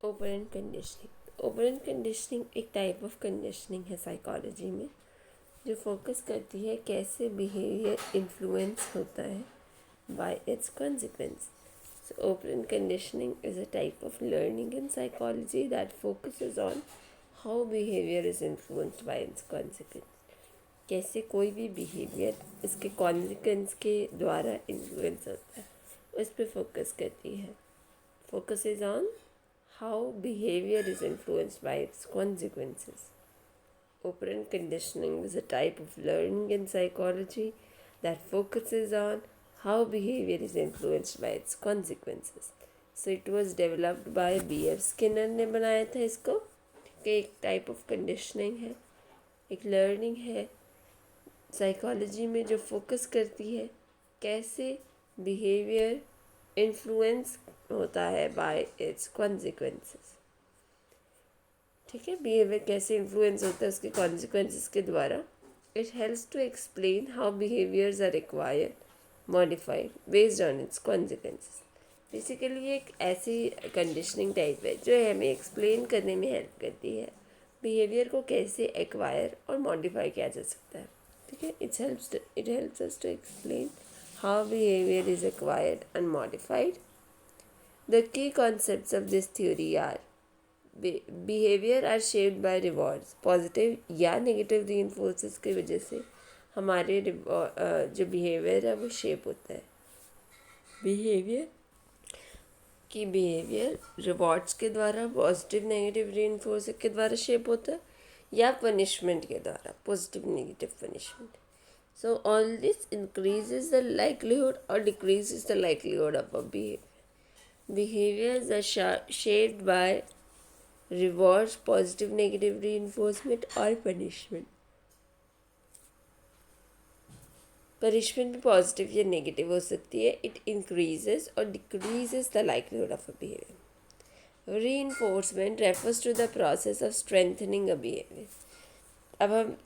Operant conditioning. Operant conditioning एक type of conditioning है psychology में, जो फोकस करती है कैसे बिहेवियर इन्फ्लुएंस होता है bye it's consequence. So operant conditioning is a type of learning in psychology that focuses on how behavior is influenced by its consequence. कैसे कोई भी बिहेवियर इसके कॉन्सिक्वेंस के द्वारा इन्फ्लुएंस होता है, उस पर फोकस करती है. Focuses on how behavior is influenced by its consequences. Operant conditioning is a type of learning in psychology that focuses on how behavior is influenced by its consequences. So it was developed by B.F. Skinner ने बनाया था इसको, कि एक type of conditioning है, एक learning है psychology में जो फोकस करती है कैसे बिहेवियर इन्फ्लुएंस होता है बाय इट्स कॉन्सिक्वेंसेस. ठीक है, बिहेवियर कैसे इन्फ्लुएंस होता है उसके कॉन्सिक्वेंसेस के द्वारा. It helps to explain how behaviours are required modified based on its consequences. Basically एक ऐसी कंडीशनिंग टाइप है जो हमें एक्सप्लेन करने में हेल्प करती है बिहेवियर को कैसे एक्वायर और मॉडिफाई किया जा सकता है. ठीक है, it helps us to explain how behavior is acquired and modified. The key concepts of this theory are behavior are shaped by rewards. Positive या नेगेटिव reinforces की वजह से हमारे जो बिहेवियर है वो शेप होता है. बिहेवियर रिवॉर्ड्स के द्वारा, पॉजिटिव नेगेटिव reinforcer के द्वारा शेप होता है, या पनिशमेंट के द्वारा, positive negative punishment. So all this increases the likelihood or decreases the likelihood of a behavior. Behaviors are shaped by rewards, positive, negative reinforcement or punishment. Punishment positive या negative हो सकती है. It increases or decreases the likelihood of a behavior. Reinforcement refers to the process of strengthening a behavior. अब हम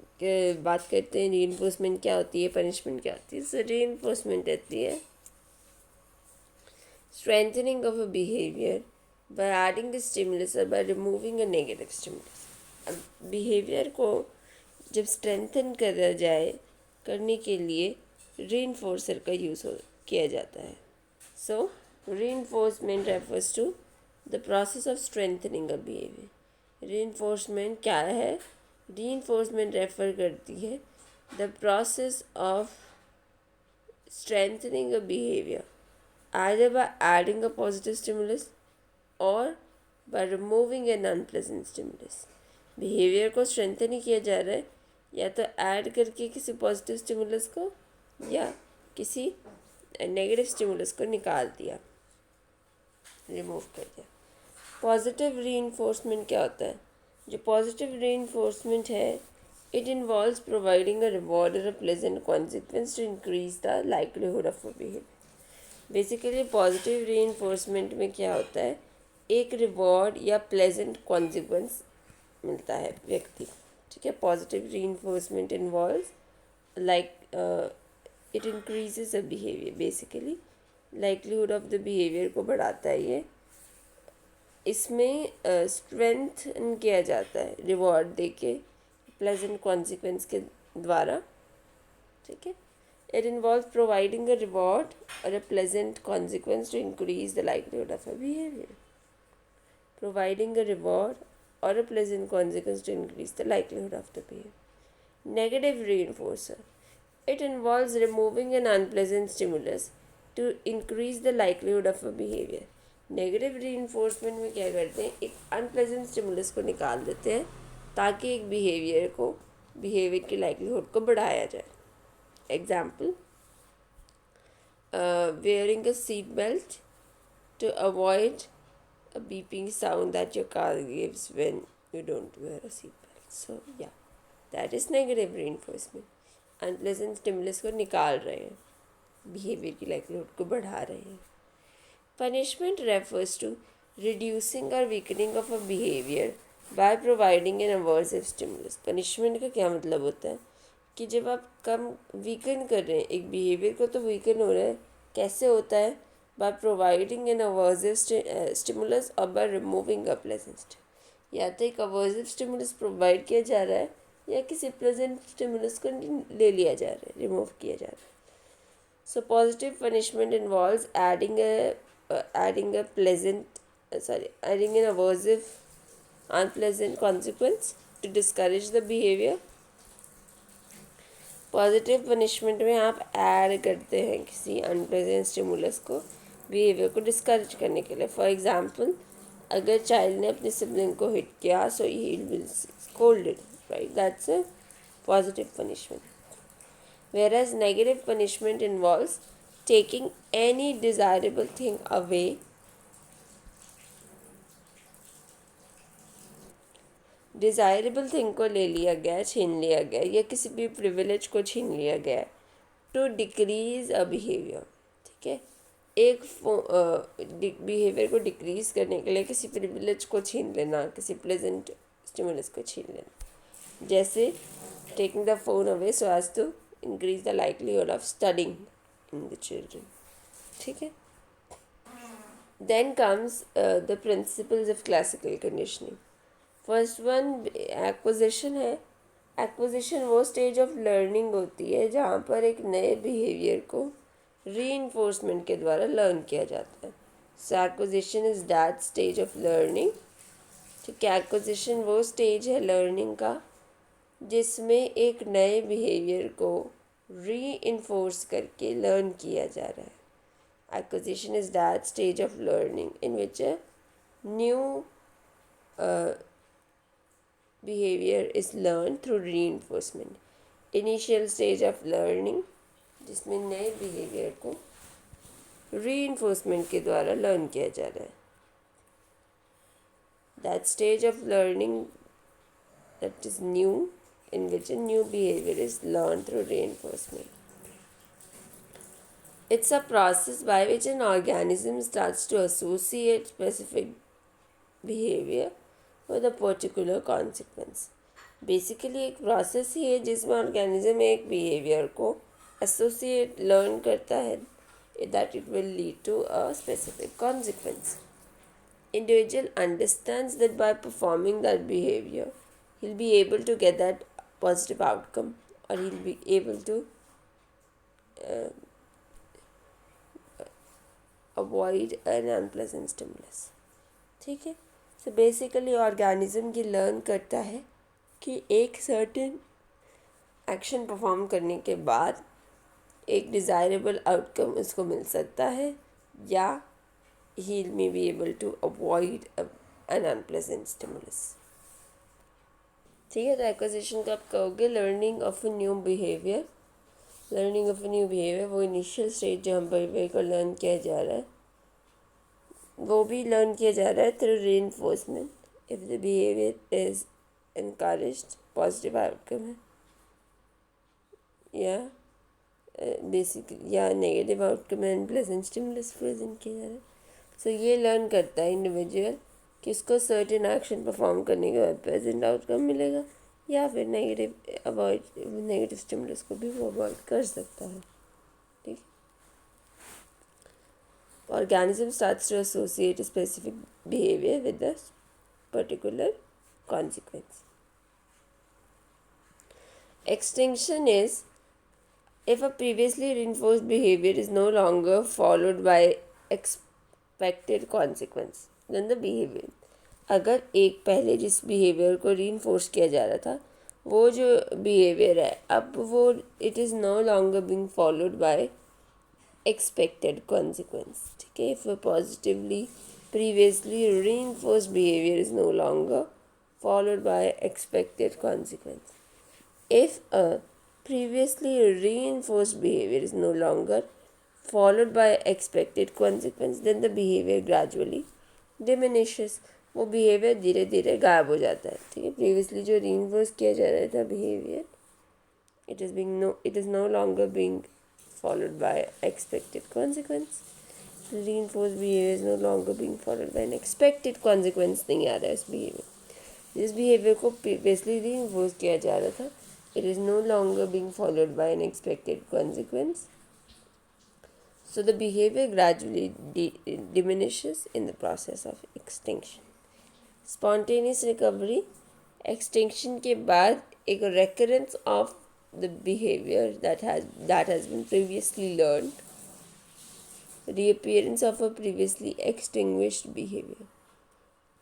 बात करते हैं reinforcement क्या होती है, पनिशमेंट क्या होती है. सो रीइंफोर्समेंट रहती है strengthening of a behaviour by adding the stimulus और by removing a negative stimulus. अब बिहेवियर को जब स्ट्रेंथन करा जाए करने के लिए रीइंफोर्सर का यूज़ किया जाता है. So reinforcement refers to the process of strengthening a behaviour. Reinforcement क्या है? रीइंफोर्समेंट रेफर करती है the process of strengthening a behaviour either by adding a positive stimulus और by removing an unpleasant stimulus. Behaviour को strengthen ही किया जा रहा है या तो ऐड करके किसी पॉजिटिव स्टिमुलस को या किसी नेगेटिव स्टिमुलस को निकाल दिया, रिमूव कर दिया. पॉजिटिव रीइंफोर्समेंट क्या होता है? जो पॉजिटिव रीइंफोर्समेंट है, it involves providing a reward और a pleasant consequence to increase the likelihood of a behaviour. Basically positive reinforcement में क्या होता है, एक रिवॉर्ड या प्लेजेंट कॉन्सिक्वेंस मिलता है व्यक्ति. ठीक है, positive reinforcement involves like it increases a behaviour. Basically likelihood of the behaviour को बढ़ाता है ये. इसमें स्ट्रेंथ किया जाता है रिवॉर्ड देके प्लेजेंट कॉन्सिक्वेंस के द्वारा. ठीक है, it involve providing a reward और a pleasant consequence to increase the likelihood of a behaviour. Providing a reward और a pleasant consequence to increase the likelihood of the behaviour. Negative reinforcer, it involves removing an unpleasant stimulus to increase the likelihood of a behaviour. Negative reinforcement में क्या करते हैं, एक unpleasant stimulus को निकाल देते हैं ताकि एक बिहेवियर की लाइक्लीहुड को बढ़ाया जाए. Example, wearing a seat belt to avoid a beeping sound that your car gives when you don't wear a seat belt. So yeah, that is negative reinforcement. Unpleasant stimulus को निकाल रहे हैं, behaviour की likelihood को बढ़ा रहे हैं. Punishment refers to reducing or weakening of a behavior by providing an aversive stimulus. Punishment का क्या मतलब होता है कि जब आप कम वीकन कर रहे हैं एक बिहेवियर को, तो वीकन हो रहा है कैसे होता है, by providing an aversive stimulus or by removing a pleasant. या तो एक aversive stimulus प्रोवाइड किया जा रहा है या किसी प्लेजेंट स्टिमुलस को ले लिया जा रहा है, रिमूव किया जा रहा है. So positive punishment involves adding an aversive unpleasant consequence to discourage the behavior. Positive punishment में आप ऐड करते हैं किसी अनप्लेजेंट स्टिमुलस को बिहेवियर को डिस्करेज करने के लिए. फॉर एग्जांपल, अगर चाइल्ड ने अपने सिबलिंग को हिट किया so he will scolded, right, that's a positive punishment. Whereas negative punishment involves taking any desirable thing away desirable thing को ले लिया गया, छीन लिया गया, या किसी भी प्रिविलेज को छीन लिया गया टू डिक्रीज अ बिहेवियर. ठीक है, एक बिहेवियर को डिक्रीज करने के लिए किसी प्रिविलेज को छीन लेना, किसी प्लेजेंट स्टिमुलस को छीन लेना. जैसे taking the phone away so as to increase the likelihood of studying in the children. ठीक है. Then comes the principles of classical conditioning. First one acquisition है. एक्विजिशन वो स्टेज ऑफ लर्निंग होती है जहाँ पर एक नए बिहेवियर को रीइंफोर्समेंट के द्वारा लर्न किया जाता है. So acquisition is that stage of learning. ठीक है, एक्विजिशन वो स्टेज है लर्निंग का जिसमें एक नए बिहेवियर को रीइंफोर्स करके लर्न किया जा रहा है. Acquisition is that stage of learning in which a new behavior is learned through reinforcement. Initial stage of learning जिसमें नए behavior को reinforcement के द्वारा learn किया जा रहा है. That stage of learning that is new, in which a new behavior is learned through reinforcement. It's a process by which an organism starts to associate specific behavior with a particular consequence. Basically एक process ही है जिसमें organism एक behaviour को associate learn करता है that it will lead to a specific consequence. Individual understands that by performing that behaviour he will be able to get that positive outcome और he will be able to avoid an unpleasant stimulus. ठीक है. तो basically organism ये learn करता है कि एक certain action perform करने के बाद एक डिज़ायरेबल आउटकम उसको मिल सकता है या he may be able to avoid an unpleasant stimulus. ठीक है. तो एक्विजिशन का आप कहोगे learning of a new behaviour. Learning of a new behaviour वो इनिशियल स्टेज जहाँ बिहेवियर को लर्न किया जा रहा है वो भी लर्न किया जा रहा है through reinforcement. If the behaviour is encouraged positive outcome है या बेसिकली या नेगेटिव आउटकम है, अनप्लेजेंट स्टिमुलस प्रेजेंट किया जा रहा है. सो ये लर्न करता है इंडिविजुअल कि इसको सर्टेन एक्शन परफॉर्म करने के बाद प्रेजेंट आउटकम मिलेगा या फिर नेगेटिव स्टिमुलस को भी वो अवॉइड कर सकता है. ठीक. Organism starts to associate a specific behavior with a particular consequence. Extinction is if a previously reinforced behavior is no longer followed by expected consequence then the behavior. अगर एक पहले जिस बिहेवियर को रीइंफोर्स किया जा रहा था वो जो बिहेवियर है अब वो it is no longer being followed by expected consequence. ठीक है. if a positively previously reinforced behavior is no longer followed by expected consequence. If a previously reinforced behavior is no longer followed by expected consequence then the behavior gradually diminishes. वो behaviour धीरे धीरे गायब हो जाता है. ठीक है. Previously जो रीइंफोर्स किया जा रहा था behaviour it is no longer being followed by expected consequence. Reinforced behavior is no longer being followed by an expected consequence. नहीं आ रहा है इस बिहेवियर. जिस बिहेवियर को प्रीवियसली रीइंफोर्स किया जा रहा था it is no longer being followed by an expected consequence. So the behavior gradually diminishes in the process of extinction. Spontaneous recovery, extinction के बाद एक recurrence of the behavior that has been previously learned, reappearance of a previously extinguished behavior.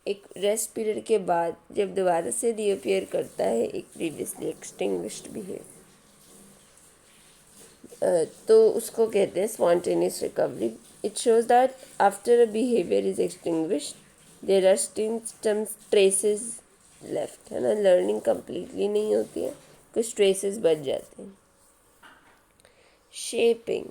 एक rest period के बाद जब दोबारा से reappear करता है एक प्रीवियसली एक्सटिंग्विश्ड बिहेवियर, तो उसको कहते हैं spontaneous recovery. It shows that after a behaviour is extinguished there are still some traces left, है ना. लर्निंग कंप्लीटली नहीं होती है, कुछ ट्रेसेस बच जाते हैं. Shaping.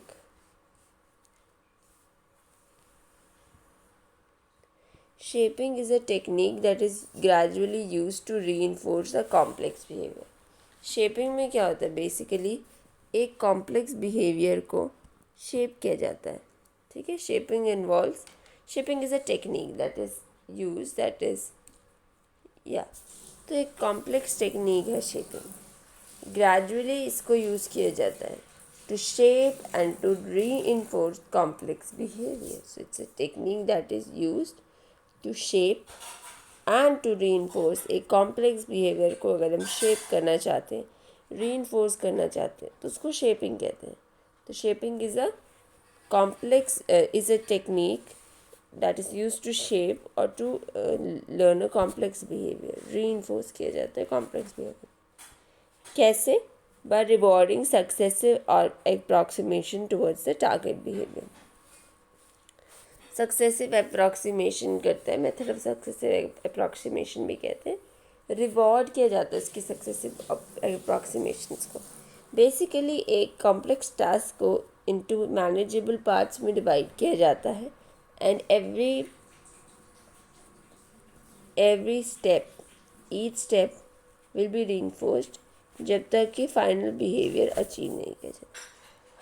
Shaping is a technique that is gradually used to reinforce a complex behavior. Shaping में क्या होता है? बेसिकली एक कॉम्प्लेक्स बिहेवियर को शेप किया जाता है. ठीक है. Shaping is a technique that is use that is तो एक कॉम्प्लेक्स टेक्निक है शेपिंग. ग्रेजुअली इसको यूज़ किया जाता है to shape and to reinforce complex behavior. So it's a technique that is used to shape and to reinforce a complex behavior को अगर हम shape करना चाहते हैं, reinforce करना चाहते हैं, तो उसको shaping कहते हैं. तो shaping is a technique that is used to shape or to learn a complex behavior. Reinforce किया जाता है complex behavior. कैसे? By rewarding successive or approximation towards the target behavior. Successive approximation करता है, मेथड ऑफ सक्सेसिव अप्रॉक्सीमेशन भी कहते हैं. Reward किया जाता है इसकी सक्सेसिव अप्रॉक्सीमेशंस को. बेसिकली एक कॉम्प्लेक्स टास्क को इनटू मैनेजेबल पार्ट्स में डिवाइड किया जाता है and every step each step will be reinforced जब तक कि फाइनल बिहेवियर अचीव नहीं किया जाता.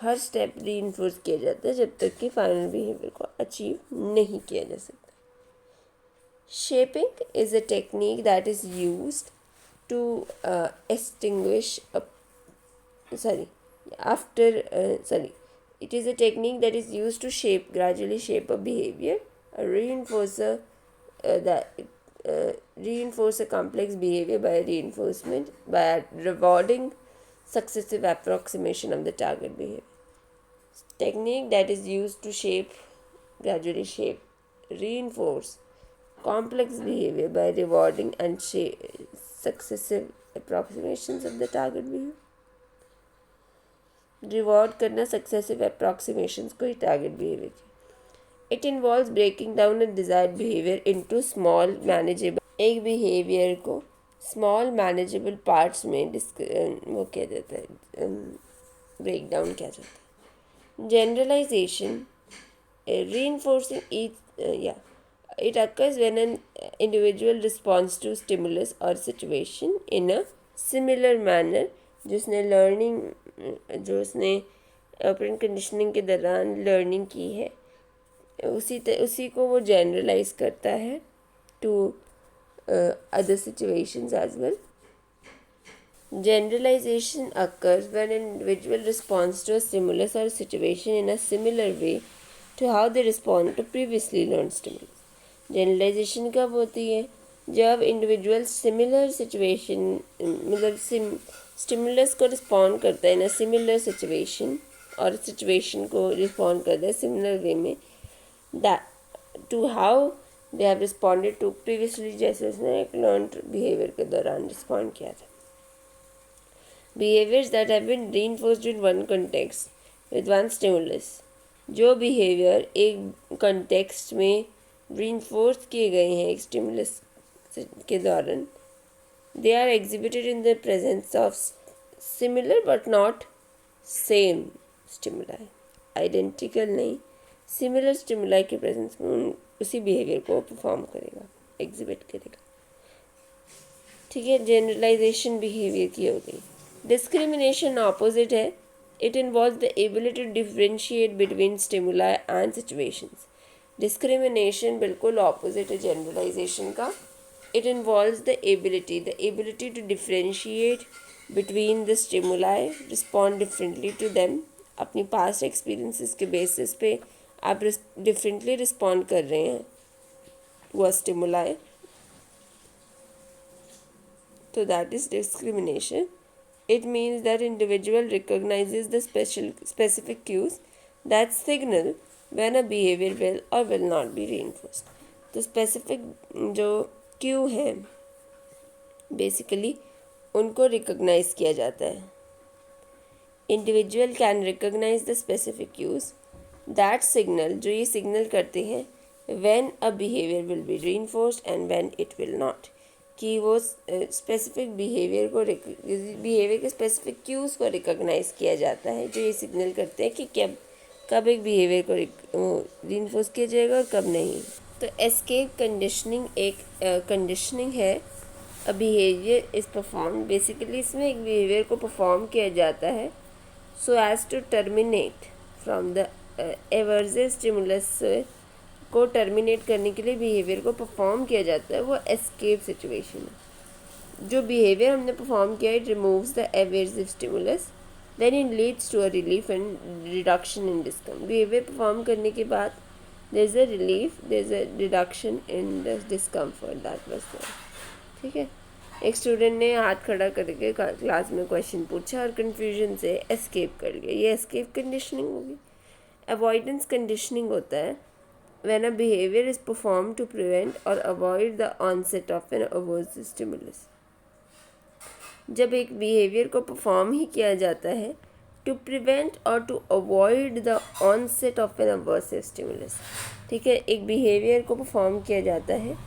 हर स्टेप रीइंफोर्स किया जाता है जब तक कि फाइनल बिहेवियर को अचीव नहीं किया जा सकता. Shaping is a technique that is used to extinguish it is a technique that is used to gradually shape a behavior, reinforce a complex behavior by reinforcement, by rewarding successive approximation of the target behavior. Technique that is used to gradually shape, reinforce complex behavior by rewarding and successive approximations of the target behavior. Reward करना successive approximations को ही target behavior की. It involves breaking down a desired behavior into small manageable. एक behavior को small manageable parts में वो किया जाता है, ब्रेक डाउन किया जाता है. Generalisation, reinforcing it occurs when an individual responds to stimulus or situation in a similar manner. जो उसने ऑपरेंट कंडीशनिंग के दौरान लर्निंग की है, उसी को वो जनरलाइज करता है to other situations as well. Generalization occurs when an individual responds to a stimulus or situation in a similar way to how they respond to previously learned stimulus. Generalization कब होती है? जब इंडिविजुअल सिमिलर सिचुएशन मतलब stimulus को respond करता है in a similar situation और situation को रिस्पॉन्ड करता है सिमिलर वे में that to how they have responded to previously, जैसे उसने एक लर्नड बिहेवियर के दौरान रिस्पॉन्ड किया था. Behaviours that have been reinforced in one context with one stimulus. जो बिहेवियर एक कंटेक्स्ट में रीइंफोर्स किए गए हैं एक स्टिमुलस के दौरान, they are exhibited in the presence of similar but not same stimuli. Identical नहीं, similar stimuli के presence में उसी behavior को perform करेगा, exhibit करेगा. ठीक है. generalization behavior की हो गई. discrimination opposite है. it involves the ability to differentiate between stimuli and situations. discrimination बिल्कुल opposite है generalization का. It involves the ability to differentiate between the stimuli, respond differently to them, अपनी पास्ट एक्सपीरियंसेस के basis पे आप differently respond कर रहे हैं टू अ स्टिमुलाई, तो that is discrimination. It means that individual recognizes the specific cues that signal when a behavior will or will not be reinforced. तो specific जो cue है basically उनको recognize किया जाता है. Individual can recognize the specific cues that signal, जो ये signal करते हैं when a behavior will be reinforced and when it will not. कि वो स्पेसिफिक बिहेवियर के स्पेसिफिक क्यूज़ को रिकॉग्नाइज किया जाता है जो ये सिग्नल करते हैं कि कब एक बिहेवियर को रीइंफोर्स किया जाएगा और कब नहीं. तो एस्केप कंडीशनिंग एक कंडीशनिंग है. A behaviour is perform, basically इसमें एक बिहेवियर को परफॉर्म किया जाता है so as to terminate from the aversive stimulus को टर्मिनेट करने के लिए बिहेवियर को परफॉर्म किया जाता है. वो एस्केप सिचुएशन है. जो बिहेवियर हमने परफॉर्म किया it removes the aversive stimulus then it leads to a relief and reduction in discomfort. Behaviour perform करने के बाद there is a relief, there is a reduction in the discomfort that was there. ठीक है. एक student ने हाथ खड़ा करके क्लास में क्वेश्चन पूछा और कन्फ्यूजन से एस्केप कर लिया. ये एस्केप कंडीशनिंग होगी. अवॉइडेंस कंडीशनिंग होता है when a behavior is performed to prevent or avoid the onset of an aversive stimulus. जब एक behavior को perform ही किया जाता है to prevent or to avoid the onset of an aversive stimulus. ठीक है. एक behavior को perform किया जाता है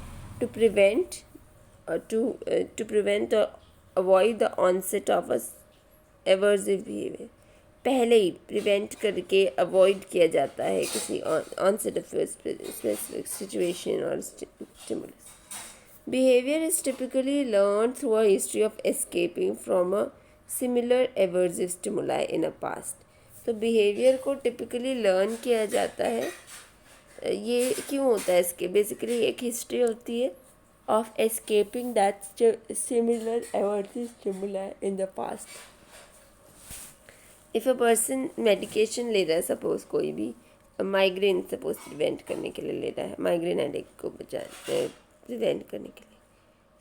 to prevent or avoid the onset of a aversive behavior. पहले ही प्रिवेंट करके अवॉइड किया जाता है किसी ऑनसेट ऑफ स्पेसिफिक सिचुएशन और stimulus. Behaviour is typically learn through a history of escaping from a similar aversive stimuli in a past. तो behaviour को typically learn किया जाता है. ये क्यों होता है? इसके बेसिकली एक हिस्ट्री होती है of escaping that similar aversive stimuli in the past. If a person medication ले रहा है, सपोज कोई भी माइग्रेन सपोज प्रिवेंट करने के लिए ले रहा है, माइग्रेन हेडेक को प्रिवेंट करने के लिए.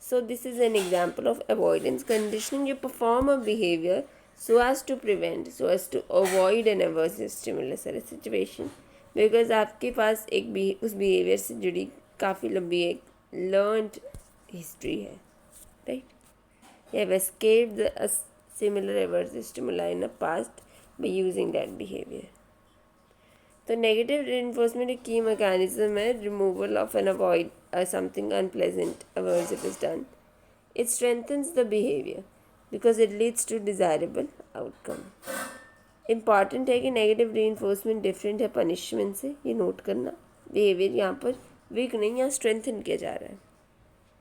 So this is an example of avoidance conditioning. You perform a behaviour so as to prevent, so as to avoid an aversive stimulus और सिचुएशन, बिकॉज आपके पास उस बिहेवियर से जुड़ी काफ़ी लंबी एक लर्नड हिस्ट्री है. Right. You have escaped the similar aversive stimuli in the past by using that behavior. तो negative reinforcement एक key mechanism है. removal of an avoid something unpleasant aversive is done. It strengthens the behavior because it leads to desirable outcome. important है कि negative reinforcement different है punishment से. ये note करना. behavior यहाँ पर weak नहीं, यहाँ strengthen किया जा रहा है.